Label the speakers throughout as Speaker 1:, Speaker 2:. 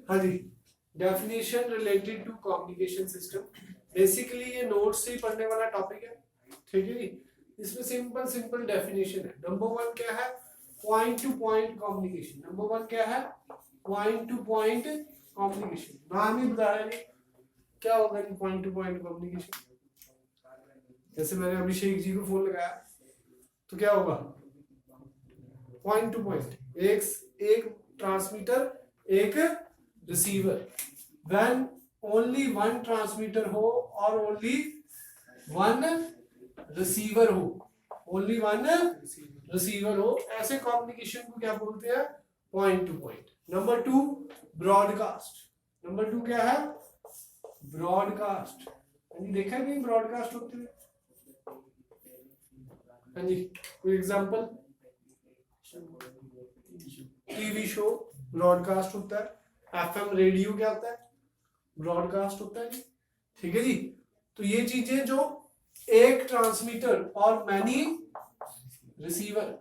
Speaker 1: हाँ जी, definition related to communication system. Basically ये नोट से ही पढ़ने वाला टॉपिक है, ठीक है जी। इसमें सिंपल सिंपल डेफिनेशन है। नंबर वन क्या है? Point two point communication. Number one क्या है? Point two point communication. नाम ही बता रहे हैं क्या होगा जी पॉइंट टू पॉइंट कम्युनिकेशन। जैसे मैंने अभिषेक जी को फोन लगाया तो क्या होगा? पॉइंट टू पॉइंट, एक ट्रांसमीटर एक receiver. When only one transmitter हो और ओनली वन रिसीवर हो, ओनली वन रिसीवर हो, ऐसे कम्युनिकेशन को क्या बोलते हैं? Point two point. Number two, broadcast. Number two क्या है? ब्रॉडकास्ट। देखा है कहीं ब्रॉडकास्ट होते हुए? हाँ जी, कोई एग्जांपल? टीवी शो ब्रॉडकास्ट होता है। एफएम रेडियो क्या होता है? ब्रॉडकास्ट होता है जी, ठीक है जी। तो ये चीजें जो एक ट्रांसमीटर और मैनी रिसीवर,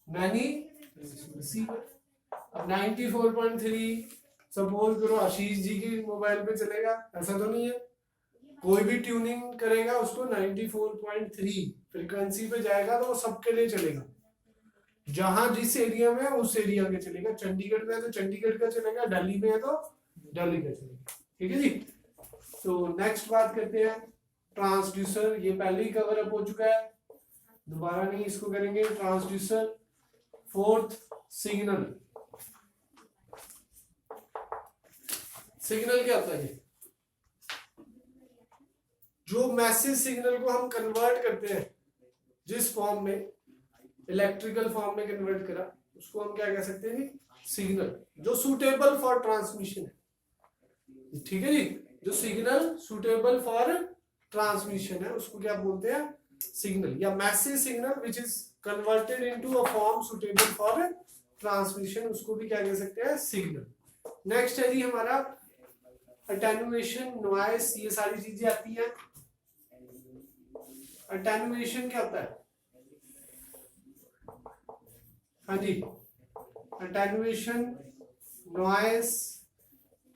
Speaker 1: मैनी रिसीवर। अब 94.3 सपोज करो आशीष जी की मोबाइल पे चलेगा, ऐसा तो नहीं है। कोई भी ट्यूनिंग करेगा उसको 94.3 फ्रीक्वेंसी पे जाएगा तो वो सबके लिए चलेगा। जहां जिस एरिया में है उस एरिया के चलेगा। चंडीगढ़ में है तो चंडीगढ़ का चलेगा, दिल्ली में है तो दिल्ली का चलेगा, ठीक है जी। तो नेक्स्ट बात करते हैं ट्रांसड्यूसर। ये पहले ही कवर अप हो चुका है, दोबारा नहीं इसको करेंगे। ट्रांसड्यूसर। Fourth, signal. सिग्नल क्या होता है जी? जो मैसेज सिग्नल को हम कन्वर्ट करते हैं, जिस फॉर्म में, इलेक्ट्रिकल फॉर्म में कन्वर्ट करा, उसको हम क्या कह सकते हैं? सिग्नल। जो सुटेबल फॉर ट्रांसमिशन है, ठीक है जी। जो सिग्नल सुटेबल फॉर ट्रांसमिशन है उसको क्या बोलते हैं? सिग्नल। या message signal which is converted into a form suitable for transmission, उसको भी क्या कह सकते हैं? सिग्नल। नेक्स्ट है जी हमारा अटेन्युएशन, नॉइस, ये सारी चीजें आती हैं। अटेन्युएशन क्या होता है? हाँ जी, अटेन्युएशन, नॉइस,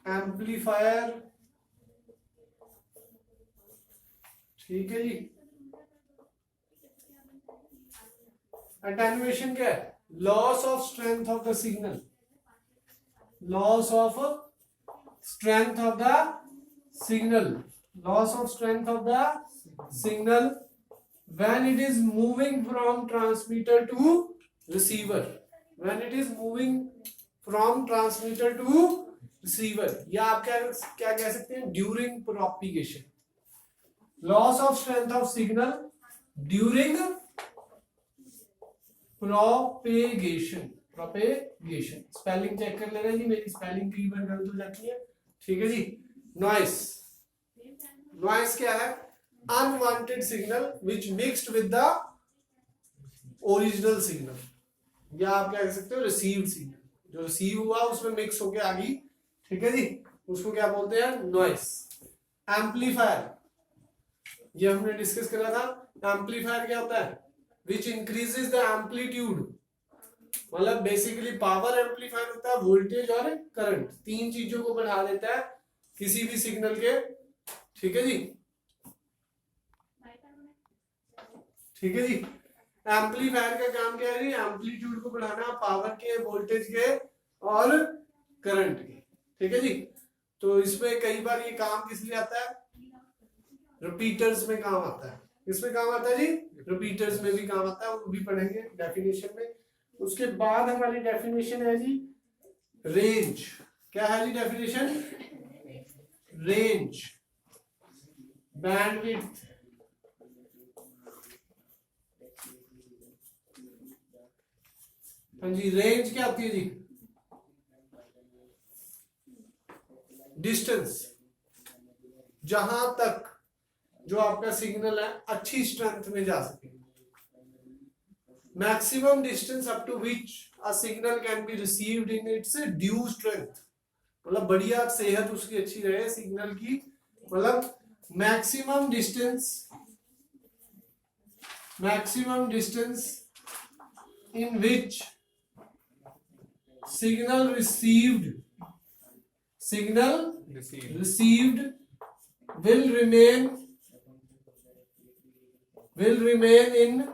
Speaker 1: एम्पलीफायर, ठीक है जी। अटेन्युएशन क्या है? Loss of strength of the signal, loss of strength of the signal, loss of strength of the signal when it is moving from transmitter to receiver, when it is moving from transmitter to receiver, या आप क्या क्या कह सकते हैं? During propagation. Loss of strength of signal during propagation, propagation. Spelling check कर लेना जी, मेरी स्पेलिंग कई बार गलत हो जाती है, ठीक है जी। नॉइस, नॉइस क्या है? Unwanted signal which mixed with the original signal, या आप क्या कह सकते हो? Received signal. जो रिसीव हुआ उसमें मिक्स होके आ गई, ठीक है जी, उसको क्या बोलते हैं? नॉइस। एम्पलीफायर, ये हमने डिस्कस करा था। एम्पलीफायर क्या होता है? विच इंक्रीजेस द एम्पलीट्यूड, मतलब बेसिकली पावर एम्पलीफायर होता है, वोल्टेज और करंट, तीन चीजों को बढ़ा देता है किसी भी सिग्नल के, ठीक है जी, ठीक है जी। एम्पलीफायर का काम क्या है जी? एम्पलीट्यूड को बढ़ाना, पावर के, वोल्टेज के और करंट के, ठीक है जी। तो इसमें कई बार ये काम किस लिए आता है? रिपीटर्स में काम आता है। किसमें काम आता है जी? रिपीटर्स में भी काम आता है, वो भी पढ़ेंगे डेफिनेशन में। उसके बाद हमारी डेफिनेशन है जी रेंज। क्या है जी डेफिनेशन? रेंज, बैंडविड्थ, हाँ जी। रेंज क्या होती है जी? डिस्टेंस, जहां तक जो आपका सिग्नल है अच्छी स्ट्रेंथ में जा सके। Maximum distance up to which a signal can be received in its due strength, मतलब बढ़िया सेहत उसकी अच्छी रहे सिग्नल की, मतलब maximum distance in which signal received signal received will remain in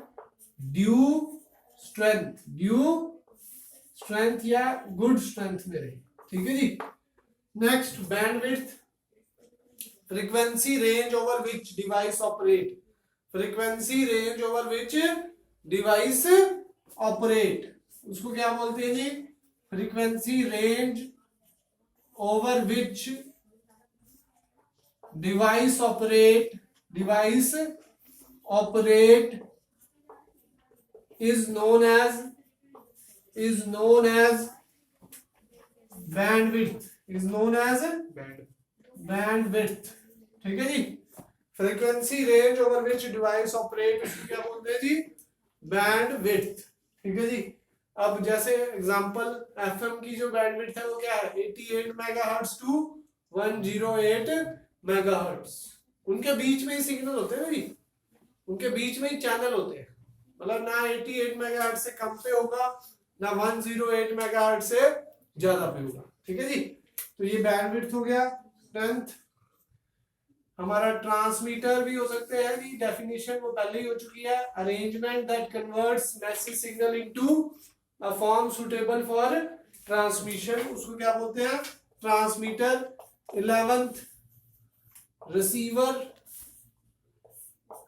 Speaker 1: due strength या good strength में रहे, ठीक है जी। Next bandwidth, frequency range over which device operate, frequency range over which device operate, उसको क्या बोलते हैं जी, frequency range over which device operate is known as bandwidth, bandwidth, ठीक है जी। Frequency range over which device operate, इसको क्या बोलते हैं जी, बैंडविड्थ, ठीक है जी। अब जैसे एग्जांपल एफएम की जो बैंडविड्थ है वो क्या है, 88 मेगाहर्ट्ज टू 108 मेगाहर्ट्ज, उनके बीच में ही सिग्नल होते हैं ना जी, उनके बीच में ही चैनल होते हैं, मतलब ना 88 मेगाहर्ट्ज से कम पे होगा ना 108 मेगाहर्ट्ज से ज्यादा पे होगा, ठीक है जी। तो ये बैंडविड्थ हो गया। 10th हमारा ट्रांसमीटर भी हो सकते हैं जी, डेफिनेशन वो पहले ही हो चुकी है, arrangement that converts message signal into a form suitable for transmission, उसको क्या बोलते हैं, ट्रांसमीटर। 11th रिसीवर,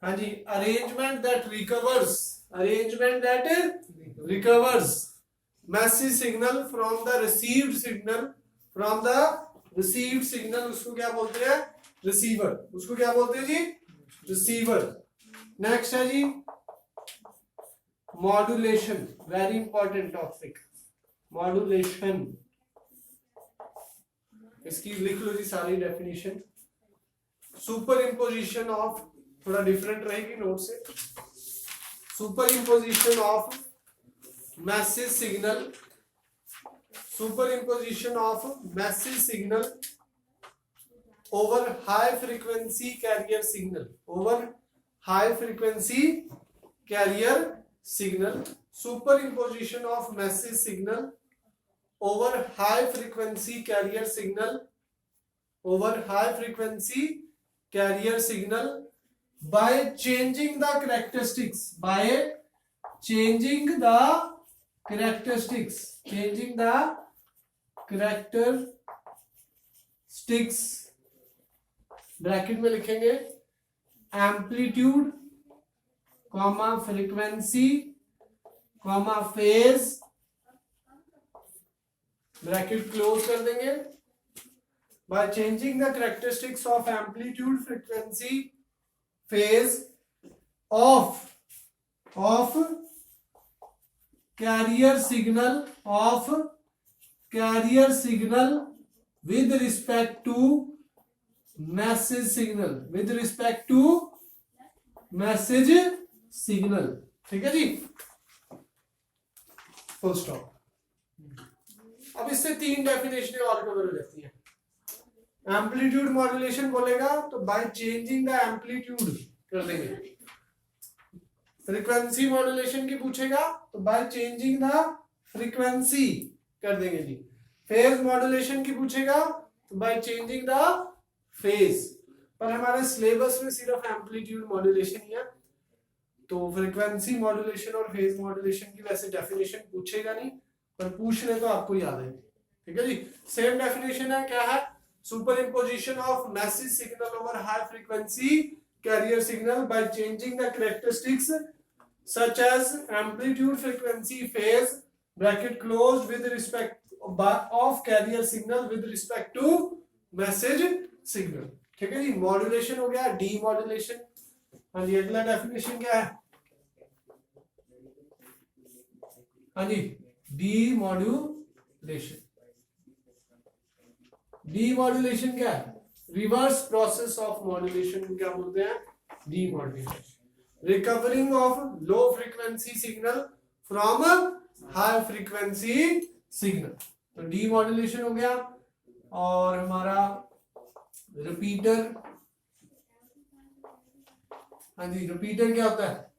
Speaker 1: हाँ जी, arrangement that recovers message signal from the received signal, उसको क्या बोलते हैं, रिसीवर, उसको क्या बोलते हैं जी, रिसीवर। नेक्स्ट है जी modulation, very important topic, modulation, इसकी लिख लो जी सारी डेफिनेशन। सुपर इम्पोजिशन ऑफ, थोड़ा डिफरेंट रहेगी नोट से, superimposition of message signal, over high frequency carrier signal, superimposition of message signal over high frequency carrier signal by changing the characteristics, bracket में लिखेंगे amplitude comma frequency comma phase, bracket close कर देंगे। Bye changing the characteristics of amplitude frequency phase of carrier signal with respect to message signal, ठीक है जी, full stop. अब इससे 3 definition और cover हो जाती है। एम्पलीट्यूड मॉड्यूलेशन बोलेगा तो बाय चेंजिंग द एम्पलीट्यूड कर देंगे, फ्रीक्वेंसी मॉड्यूलेशन की पूछेगा तो बाय चेंजिंग द फ्रीक्वेंसी कर देंगे जी, फेज मॉड्यूलेशन की पूछेगा तो बाय चेंजिंग द फेज। पर हमारे सिलेबस में सिर्फ एम्पलीट्यूड मॉड्यूलेशन ही है, तो फ्रीक्वेंसी मॉड्यूलेशन और फेज मॉड्यूलेशन की वैसे डेफिनेशन पूछेगा नहीं, पर पूछ ले तो आपको याद है, ठीक है जी। सेम डेफिनेशन है, क्या है, superimposition of message signal over high frequency carrier signal by changing the characteristics such as amplitude frequency phase bracket closed with respect of carrier signal with respect to message signal, ठीक है जी। Modulation हो गया, D modulation. हाँ जी, अगला definition क्या है, हाँ जी, डी मॉड्यूलेशन क्या है, रिवर्स प्रोसेस ऑफ मॉड्यूलेशन क्या बोलते हैं, D modulation. Recovering of low frequency signal from high frequency signal, तो डी मॉड्यूलेशन हो गया। और हमारा रिपीटर, हाँ जी, रिपीटर क्या होता है,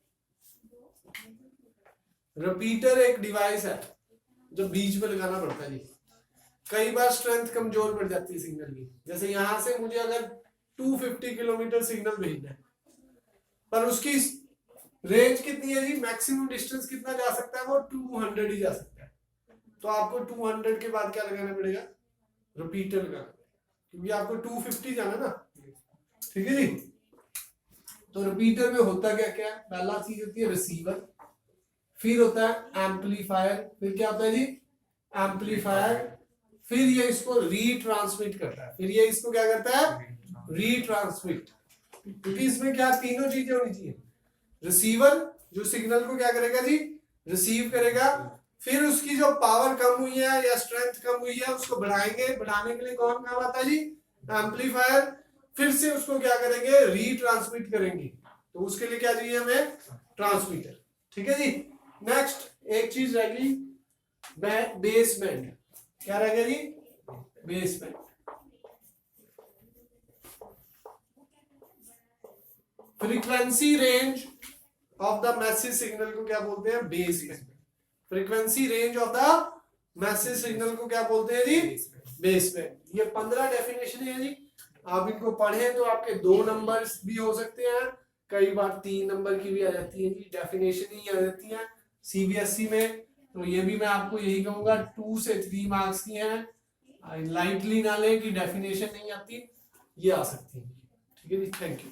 Speaker 1: रिपीटर एक डिवाइस है जो बीच में लगाना पड़ता है जी, कई बार स्ट्रेंथ कमजोर पड़ जाती है सिग्नल की। जैसे यहां से मुझे अगर 250 किलोमीटर सिग्नल भेजना है, पर उसकी रेंज कितनी है जी, मैक्सिमम डिस्टेंस कितना जा सकता है, वो 200 ही जा सकता है। तो आपको 200 के बाद क्या लगाना पड़ेगा, रिपीटर लगाना पड़ेगा, क्योंकि आपको 250 जाना ना, ठीक है जी। तो रिपीटर में होता क्या क्या है, पहला चीज होती है रिसीवर, फिर होता है एम्पलीफायर, फिर क्या होता है जी, एम्पलीफायर, फिर ये इसको रीट्रांसमिट करता है, फिर ये इसको क्या करता है, रीट्रांसमिट। क्योंकि इसमें क्या तीनों चीजें होनी चाहिए, रिसीवर जो सिग्नल को क्या करेगा जी, रिसीव करेगा, फिर उसकी जो पावर कम हुई है या स्ट्रेंथ कम हुई है उसको बढ़ाएंगे, बढ़ाने के लिए कौन काम आता है जी, एम्पलीफायर, फिर से उसको क्या करेंगे, रीट्रांसमिट करेंगे, तो उसके लिए क्या चाहिए हमें, ट्रांसमीटर, ठीक है जी। नेक्स्ट एक चीज रहेगी बेसबैंड, क्या रहेगा जी, baseband. Frequency range of the message signal को क्या बोलते हैं, baseband. Frequency range of the message signal को क्या बोलते हैं जी, बेसबैंड। ये 15 डेफिनेशन है जी, आप इनको पढ़े तो आपके 2 नंबर्स भी हो सकते हैं, कई बार 3 नंबर की भी आ जाती है जी, डेफिनेशन ही आ जाती है सीबीएसई में। तो ये भी मैं आपको यही कहूंगा 2 से 3 मार्क्स की हैं, लाइटली ना लें कि डेफिनेशन नहीं आती, ये आ सकती है, ठीक है जी। Thank you.